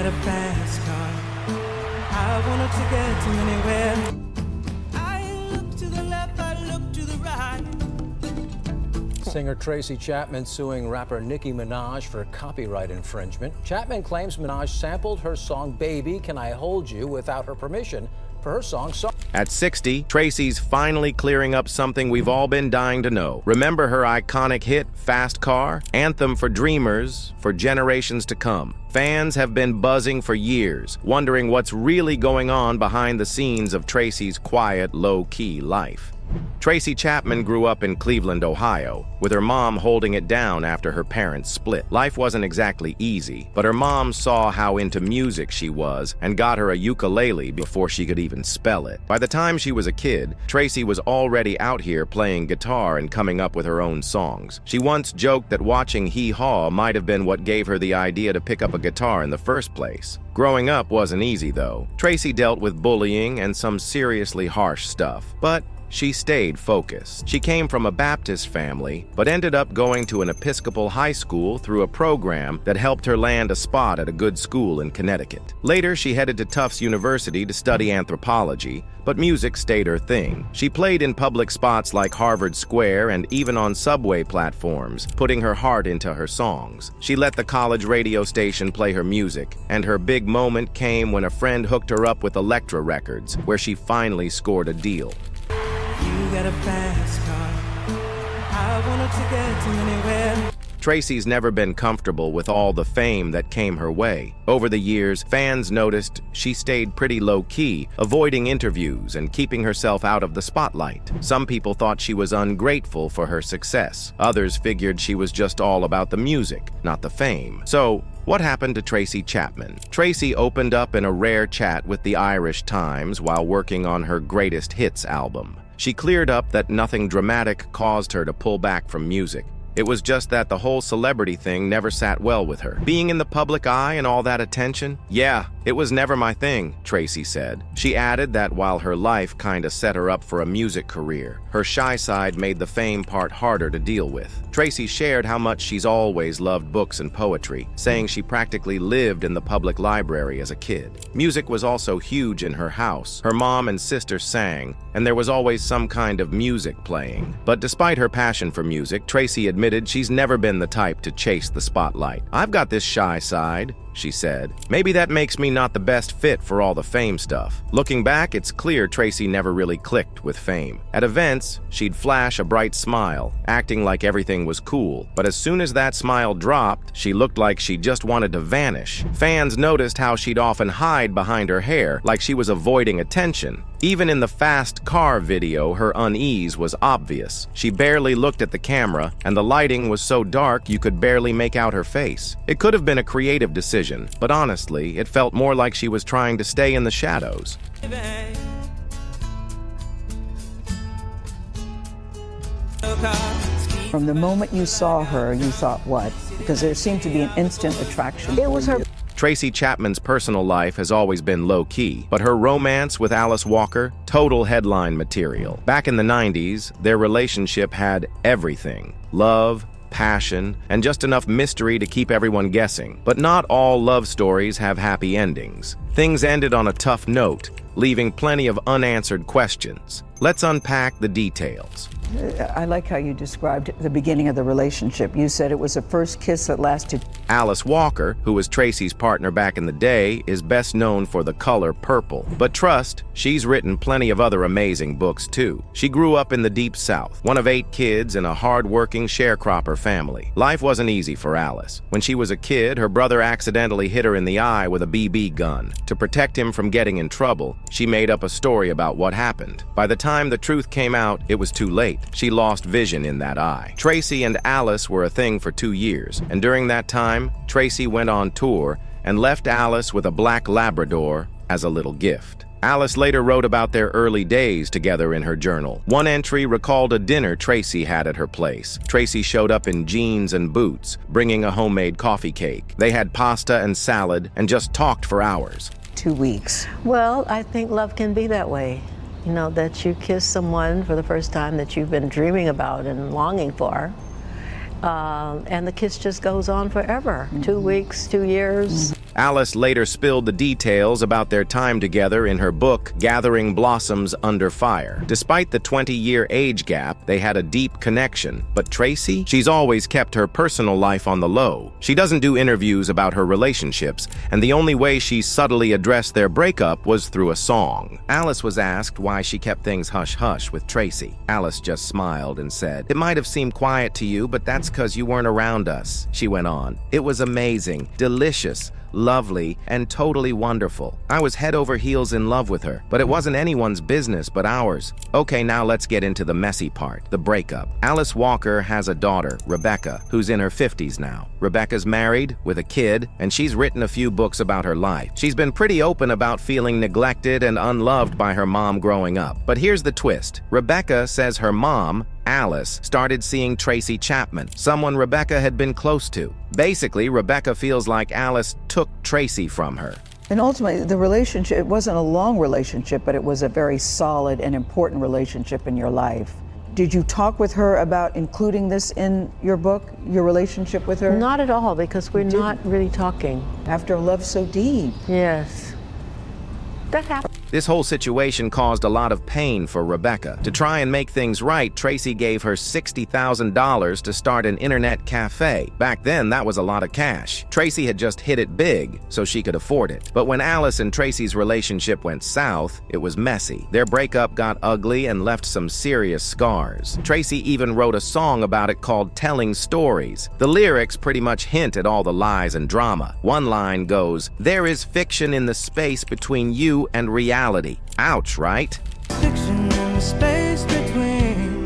got a fast car. I wanted to get to anywhere. I look to the left, I look to the right. Singer Tracy Chapman suing rapper Nicki Minaj for copyright infringement. Chapman claims Minaj sampled her song Baby, Can I Hold You without her permission for her song At 60, Tracy's finally clearing up something we've all been dying to know. Remember her iconic hit, Fast Car? Anthem for dreamers for generations to come. Fans have been buzzing for years, wondering what's really going on behind the scenes of Tracy's quiet, low-key life. Tracy Chapman grew up in Cleveland, Ohio, with her mom holding it down after her parents split. Life wasn't exactly easy, but her mom saw how into music she was and got her a ukulele before she could even spell it. By the time she was a kid, Tracy was already out here playing guitar and coming up with her own songs. She once joked that watching Hee Haw might have been what gave her the idea to pick up a guitar in the first place. Growing up wasn't easy, though. Tracy dealt with bullying and some seriously harsh stuff, but she stayed focused. She came from a Baptist family, but ended up going to an Episcopal high school through a program that helped her land a spot at a good school in Connecticut. Later, she headed to Tufts University to study anthropology, but music stayed her thing. She played in public spots like Harvard Square and even on subway platforms, putting her heart into her songs. She let the college radio station play her music, and her big moment came when a friend hooked her up with Elektra Records, where she finally scored a deal. You got a fast car. I wanted to get to anywhere. Tracy's never been comfortable with all the fame that came her way. Over the years, fans noticed she stayed pretty low-key, avoiding interviews and keeping herself out of the spotlight. Some people thought she was ungrateful for her success. Others figured she was just all about the music, not the fame. So, what happened to Tracy Chapman? Tracy opened up in a rare chat with the Irish Times while working on her greatest hits album. She cleared up that nothing dramatic caused her to pull back from music. It was just that the whole celebrity thing never sat well with her. Being in the public eye and all that attention? Yeah, it was never my thing, Tracy said. She added that while her life kinda set her up for a music career, her shy side made the fame part harder to deal with. Tracy shared how much she's always loved books and poetry, saying she practically lived in the public library as a kid. Music was also huge in her house. Her mom and sister sang, and there was always some kind of music playing. But despite her passion for music, Tracy admitted she's never been the type to chase the spotlight. "I've got this shy side," she said. "Maybe that makes me not the best fit for all the fame stuff." Looking back, it's clear Tracy never really clicked with fame. At events, she'd flash a bright smile, acting like everything was cool. But as soon as that smile dropped, she looked like she just wanted to vanish. Fans noticed how she'd often hide behind her hair, like she was avoiding attention. Even in the Fast Car video, her unease was obvious. She barely looked at the camera, and the lighting was so dark you could barely make out her face. It could have been a creative decision, but honestly, it felt more like she was trying to stay in the shadows. From the moment you saw her, you thought what? Because there seemed to be an instant attraction. It was her. Tracy Chapman's personal life has always been low-key, but her romance with Alice Walker, total headline material. Back in the 90s, their relationship had everything: love, passion, and just enough mystery to keep everyone guessing. But not all love stories have happy endings. Things ended on a tough note, leaving plenty of unanswered questions. Let's unpack the details. I like how you described the beginning of the relationship. You said it was a first kiss that lasted. Alice Walker, who was Tracy's partner back in the day, is best known for the color purple. But trust, she's written plenty of other amazing books too. She grew up in the Deep South, one of 8 kids in a hard-working sharecropper family. Life wasn't easy for Alice. When she was a kid, her brother accidentally hit her in the eye with a BB gun. To protect him from getting in trouble, she made up a story about what happened. By the time the truth came out, it was too late. She lost vision in that eye. Tracy and Alice were a thing for 2 years, and during that time, Tracy went on tour and left Alice with a black Labrador as a little gift. Alice later wrote about their early days together in her journal. One entry recalled a dinner Tracy had at her place. Tracy showed up in jeans and boots, bringing a homemade coffee cake. They had pasta and salad and just talked for hours. 2 weeks. Well, I think love can be that way. You know, that you kiss someone for the first time that you've been dreaming about and longing for. And the kiss just goes on forever. 2 weeks, 2 years. Alice later spilled the details about their time together in her book, Gathering Blossoms Under Fire. Despite the 20-year age gap, they had a deep connection. But Tracy? She's always kept her personal life on the low. She doesn't do interviews about her relationships, and the only way she subtly addressed their breakup was through a song. Alice was asked why she kept things hush-hush with Tracy. Alice just smiled and said, "It might have seemed quiet to you, but that's because you weren't around us." She went on, "It was amazing, delicious, lovely, and totally wonderful. I was head over heels in love with her, but it wasn't anyone's business but ours." Okay, now let's get into the messy part, the breakup. Alice Walker has a daughter, Rebecca, who's in her 50s now. Rebecca's married, with a kid, and she's written a few books about her life. She's been pretty open about feeling neglected and unloved by her mom growing up. But here's the twist. Rebecca says her mom, Alice, started seeing Tracy Chapman, someone Rebecca had been close to. Basically, Rebecca feels like Alice took Tracy from her. And ultimately, the relationship, it wasn't a long relationship, but it was a very solid and important relationship in your life. Did you talk with her about including this in your book, your relationship with her? Not at all, because we're not really talking. After a love so deep. Yes. That happened. This whole situation caused a lot of pain for Rebecca. To try and make things right, Tracy gave her $60,000 to start an internet cafe. Back then, that was a lot of cash. Tracy had just hit it big, so she could afford it. But when Alice and Tracy's relationship went south, it was messy. Their breakup got ugly and left some serious scars. Tracy even wrote a song about it called Telling Stories. The lyrics pretty much hint at all the lies and drama. One line goes, "There is fiction in the space between you and reality." Ouch, right? Fiction in the space between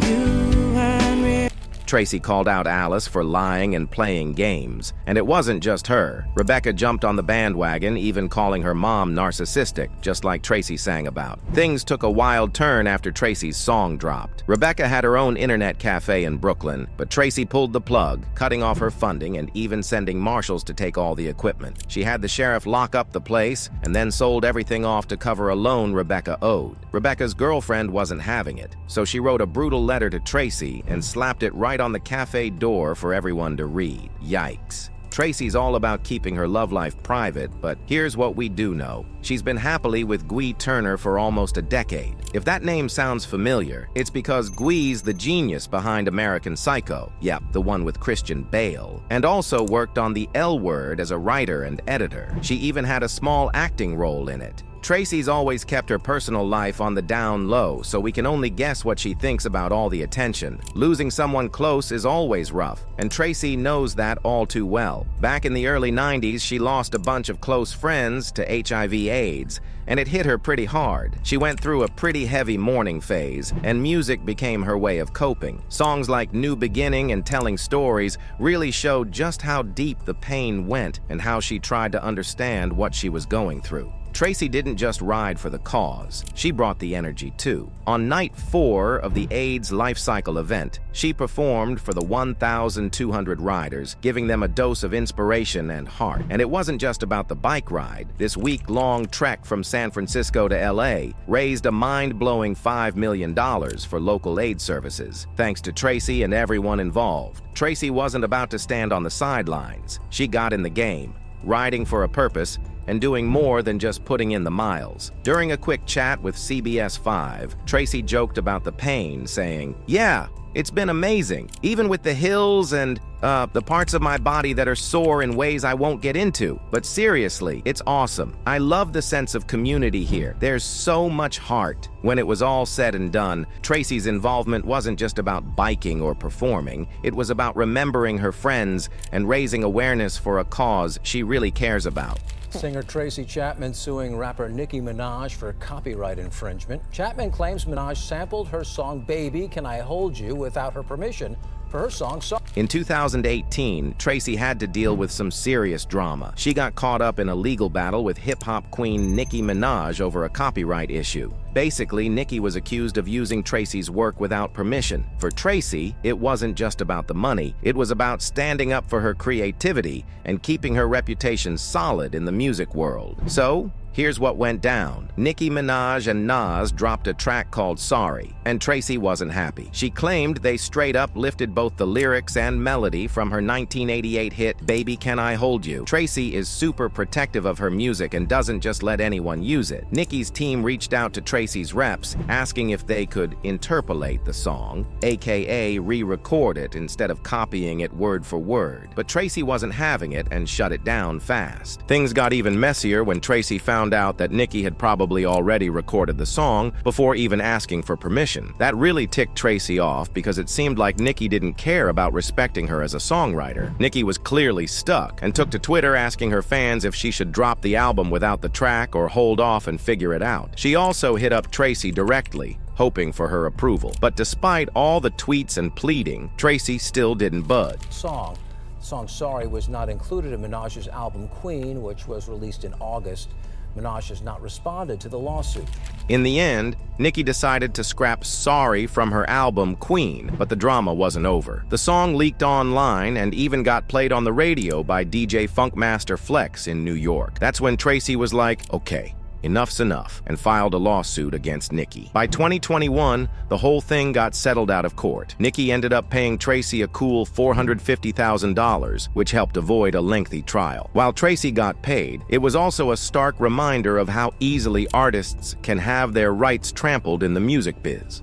you and me. Tracy called out Alice for lying and playing games. And it wasn't just her. Rebecca jumped on the bandwagon, even calling her mom narcissistic, just like Tracy sang about. Things took a wild turn after Tracy's song dropped. Rebecca had her own internet cafe in Brooklyn, but Tracy pulled the plug, cutting off her funding and even sending marshals to take all the equipment. She had the sheriff lock up the place and then sold everything off to cover a loan Rebecca owed. Rebecca's girlfriend wasn't having it, so she wrote a brutal letter to Tracy and slapped it right on the cafe door for everyone to read. Yikes. Tracy's all about keeping her love life private, but here's what we do know. She's been happily with Gwe Turner for almost a decade. If that name sounds familiar, it's because Gwe's the genius behind American Psycho. Yep, the one with Christian Bale. And also worked on The L Word as a writer and editor. She even had a small acting role in it. Tracy's always kept her personal life on the down low, so we can only guess what she thinks about all the attention. Losing someone close is always rough, and Tracy knows that all too well. Back in the early 90s, she lost a bunch of close friends to HIV/AIDS, and it hit her pretty hard. She went through a pretty heavy mourning phase, and music became her way of coping. Songs like New Beginning and Telling Stories really showed just how deep the pain went and how she tried to understand what she was going through. Tracy didn't just ride for the cause, she brought the energy too. On night 4 of the AIDS Life Cycle event, she performed for the 1,200 riders, giving them a dose of inspiration and heart. And it wasn't just about the bike ride. This week-long trek from San Francisco to LA raised a mind-blowing $5 million for local aid services, thanks to Tracy and everyone involved. Tracy wasn't about to stand on the sidelines. She got in the game, riding for a purpose, and doing more than just putting in the miles. During a quick chat with CBS 5, Tracy joked about the pain, saying, "Yeah, it's been amazing, even with the hills and the parts of my body that are sore in ways I won't get into. But seriously, it's awesome. I love the sense of community here. There's so much heart." When it was all said and done, Tracy's involvement wasn't just about biking or performing. It was about remembering her friends and raising awareness for a cause she really cares about. Singer Tracy Chapman suing rapper Nicki Minaj for copyright infringement. Chapman claims Minaj sampled her song Baby, Can I Hold You without her permission for her song In 2018, Tracy had to deal with some serious drama. She got caught up in a legal battle with hip-hop queen Nicki Minaj over a copyright issue. Basically, Nicki was accused of using Tracy's work without permission. For Tracy, it wasn't just about the money. It was about standing up for her creativity and keeping her reputation solid in the music world. So, Here's what went down. Nicki Minaj and Nas dropped a track called Sorry, and Tracy wasn't happy. She claimed they straight up lifted both the lyrics and melody from her 1988 hit Baby Can I Hold You. Tracy is super protective of her music and doesn't just let anyone use it. Nicki's team reached out to Tracy's reps, asking if they could interpolate the song, aka re-record it instead of copying it word for word. But Tracy wasn't having it and shut it down fast. Things got even messier when Tracy found out that Nicki had probably already recorded the song before even asking for permission. That really ticked Tracy off because it seemed like Nicki didn't care about respecting her as a songwriter. Nicki was clearly stuck and took to Twitter asking her fans if she should drop the album without the track or hold off and figure it out. She also hit up Tracy directly, hoping for her approval. But despite all the tweets and pleading, Tracy still didn't budge. The song Sorry was not included in Minaj's album Queen, which was released in August. Minaj has not responded to the lawsuit. In the end, Nicki decided to scrap Sorry from her album Queen, but the drama wasn't over. The song leaked online and even got played on the radio by DJ Funkmaster Flex in New York. That's when Tracy was like, okay, enough's enough, and filed a lawsuit against Nicki. By 2021, the whole thing got settled out of court. Nicki ended up paying Tracy a cool $450,000, which helped avoid a lengthy trial. While Tracy got paid, it was also a stark reminder of how easily artists can have their rights trampled in the music biz.